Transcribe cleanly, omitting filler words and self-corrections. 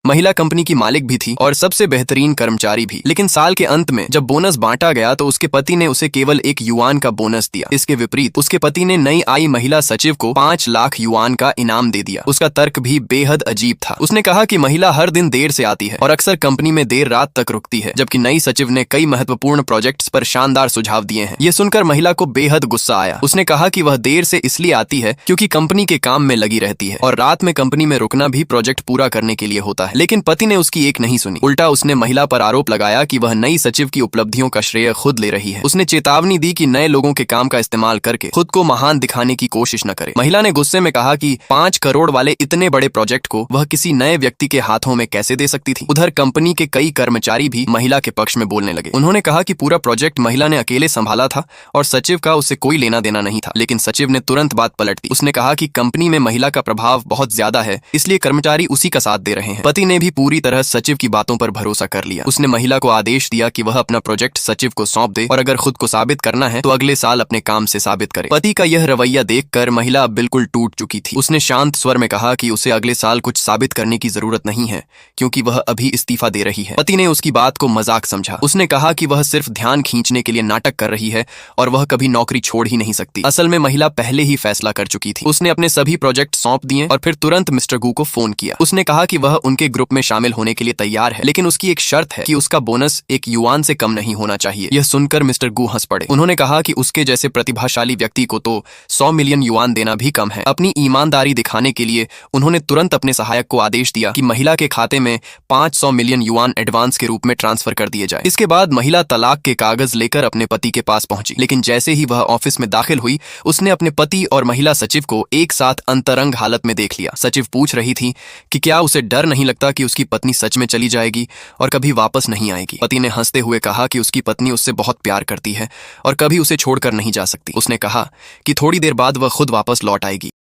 महिला कंपनी की मालिक भी थी और सबसे बेहतरीन कर्मचारी भी। लेकिन साल के अंत में जब बोनस बांटा गया तो उसके पति ने उसे केवल 1 युआन का बोनस दिया। इसके विपरीत उसके पति ने नई आई महिला सचिव को 5 लाख युआन का इनाम दे दिया। उसका तर्क भी बेहद अजीब था। उसने कहा कि महिला हर दिन देर से आती है और अक्सर कंपनी में देर रात तक रुकती है, जबकि नई सचिव ने कई महत्वपूर्ण प्रोजेक्ट्स पर शानदार सुझाव दिए हैं। यह सुनकर महिला को बेहद गुस्सा आया। उसने कहा कि वह देर से इसलिए आती है क्योंकि कंपनी के काम में लगी रहती है और रात में कंपनी में रुकना भी प्रोजेक्ट पूरा करने के लिए होता है। लेकिन पति ने उसकी एक नहीं सुनी। उल्टा उसने महिला पर आरोप लगाया कि वह नई सचिव की उपलब्धियों का श्रेय खुद ले रही है। उसने चेतावनी दी कि नए लोगों के काम का इस्तेमाल करके खुद को महान दिखाने की कोशिश न करे। महिला ने गुस्से में कहा कि 5 करोड़ वाले इतने बड़े प्रोजेक्ट को वह किसी नए व्यक्ति के हाथों में कैसे दे सकती थी। उधर कंपनी के कई कर्मचारी भी महिला के पक्ष में बोलने लगे। उन्होंने कहा कि पूरा प्रोजेक्ट महिला ने अकेले संभाला था और सचिव का उससे कोई लेना देना नहीं था। लेकिन सचिव ने तुरंत बात पलट दी। उसने कहा कि कंपनी में महिला का प्रभाव बहुत ज्यादा है, इसलिए कर्मचारी उसी का साथ दे रहे हैं। पति ने भी पूरी तरह सचिव की बातों पर भरोसा कर लिया। उसने महिला को आदेश दिया कि वह अपना प्रोजेक्ट सचिव को सौंप दे और अगर खुद को साबित करना है तो अगले साल अपने काम से साबित करे। पति का यह रवैया देखकर महिला बिल्कुल टूट चुकी थी। उसने शांत स्वर में कहा कि उसे अगले साल कुछ साबित करने की जरूरत नहीं है क्योंकि वह अभी इस्तीफा दे रही है। पति ने उसकी बात को मजाक समझा। उसने कहा कि वह सिर्फ ध्यान खींचने के लिए नाटक कर रही है और वह कभी नौकरी छोड़ ही नहीं सकती। असल में महिला पहले ही फैसला कर चुकी थी। उसने अपने सभी प्रोजेक्ट सौंप दिए और फिर तुरंत मिस्टर गू को फोन किया। उसने कहा कि वह उनके ग्रुप में शामिल होने के लिए तैयार है, लेकिन उसकी एक शर्त है कि उसका बोनस 1 युआन से कम नहीं होना चाहिए। यह सुनकर मिस्टर गू हंस पड़े। उन्होंने कहा कि उसके जैसे प्रतिभाशाली व्यक्ति को तो 100 मिलियन युआन देना भी कम है। अपनी ईमानदारी दिखाने के लिए उन्होंने तुरंत अपने सहायक को आदेश दिया कि महिला के खाते में 500 मिलियन युआन एडवांस के रूप में ट्रांसफर कर दिए जाए। इसके बाद महिला तलाक के कागज लेकर अपने पति के पास पहुंची। लेकिन जैसे ही वह ऑफिस में दाखिल हुई, उसने अपने पति और महिला सचिव को एक साथ अंतरंग हालत में देख लिया। सचिव पूछ रही थी कि क्या उसे डर नहीं लगता कि उसकी पत्नी सच में चली जाएगी और कभी वापस नहीं आएगी। पति ने हंसते हुए कहा कि उसकी पत्नी उससे बहुत प्यार करती है और कभी उसे छोड़कर नहीं जा सकती। उसने कहा कि थोड़ी देर बाद वह खुद वापस लौट आएगी।